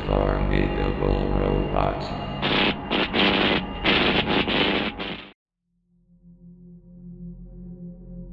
formidable robot.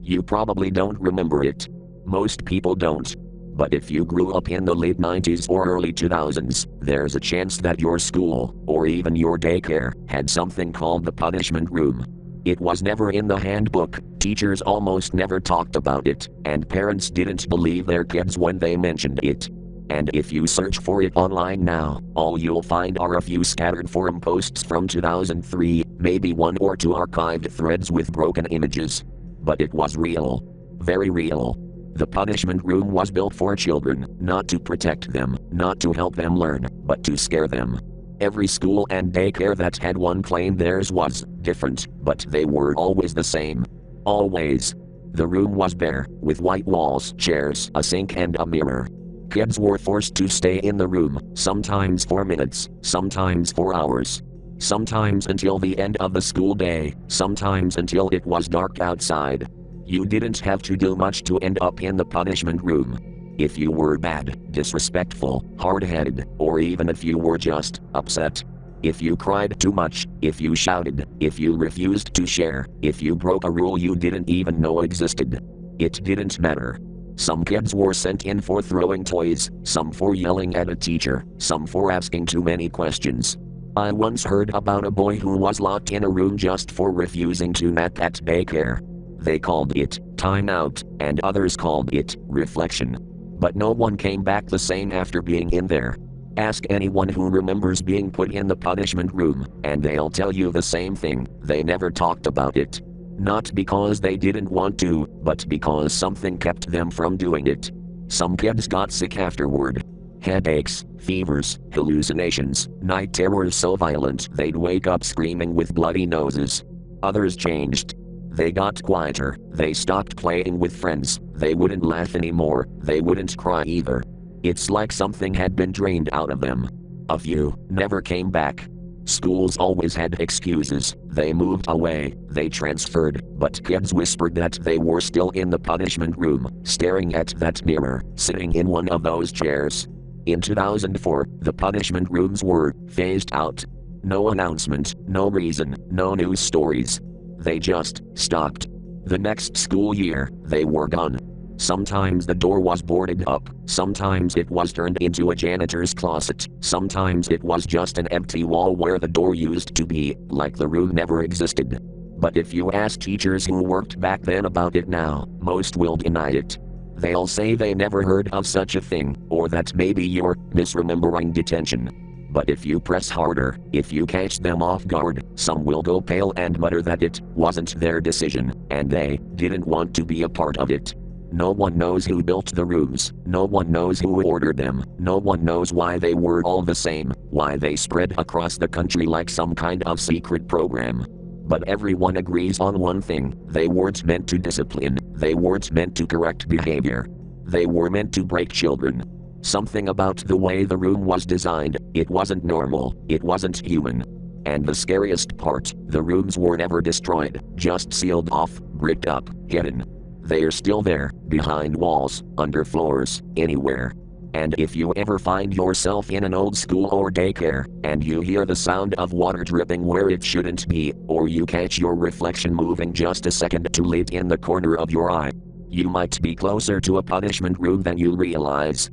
You probably don't remember it. Most people don't. But if you grew up in the late 90s or early 2000s, there's a chance that your school, or even your daycare, had something called the punishment room. It was never in the handbook, teachers almost never talked about it, and parents didn't believe their kids when they mentioned it. And if you search for it online now, all you'll find are a few scattered forum posts from 2003, maybe one or two archived threads with broken images. But it was real. Very real. The punishment room was built for children, not to protect them, not to help them learn, but to scare them. Every school and daycare that had one claimed theirs was different, but they were always the same. Always. The room was bare, with white walls, chairs, a sink and a mirror. Kids were forced to stay in the room, sometimes for minutes, sometimes for hours. Sometimes until the end of the school day, sometimes until it was dark outside. You didn't have to do much to end up in the punishment room. If you were bad, disrespectful, hard-headed, or even if you were just upset. If you cried too much, if you shouted, if you refused to share, if you broke a rule you didn't even know existed. It didn't matter. Some kids were sent in for throwing toys, some for yelling at a teacher, some for asking too many questions. I once heard about a boy who was locked in a room just for refusing to nap at daycare. They called it timeout, and others called it reflection. But no one came back the same after being in there. Ask anyone who remembers being put in the punishment room, and they'll tell you the same thing. They never talked about it. Not because they didn't want to, but because something kept them from doing it. Some kids got sick afterward. Headaches, fevers, hallucinations, night terrors so violent they'd wake up screaming with bloody noses. Others changed. They got quieter, they stopped playing with friends, they wouldn't laugh anymore, they wouldn't cry either. It's like something had been drained out of them. A few never came back. Schools always had excuses, they moved away, they transferred, but kids whispered that they were still in the punishment room, staring at that mirror, sitting in one of those chairs. In 2004, the punishment rooms were phased out. No announcement, no reason, no news stories. They just stopped. The next school year, they were gone. Sometimes the door was boarded up, sometimes it was turned into a janitor's closet, sometimes it was just an empty wall where the door used to be, like the room never existed. But if you ask teachers who worked back then about it now, most will deny it. They'll say they never heard of such a thing, or that maybe you're misremembering detention. But if you press harder, if you catch them off guard, some will go pale and mutter that it wasn't their decision, and they didn't want to be a part of it. No one knows who built the rooms, no one knows who ordered them, no one knows why they were all the same, why they spread across the country like some kind of secret program. But everyone agrees on one thing: they weren't meant to discipline, they weren't meant to correct behavior. They were meant to break children. Something about the way the room was designed, it wasn't normal, it wasn't human. And the scariest part, the rooms were never destroyed, just sealed off, bricked up, hidden. They're still there, behind walls, under floors, anywhere. And if you ever find yourself in an old school or daycare, and you hear the sound of water dripping where it shouldn't be, or you catch your reflection moving just a second too late in the corner of your eye, you might be closer to a punishment room than you realize.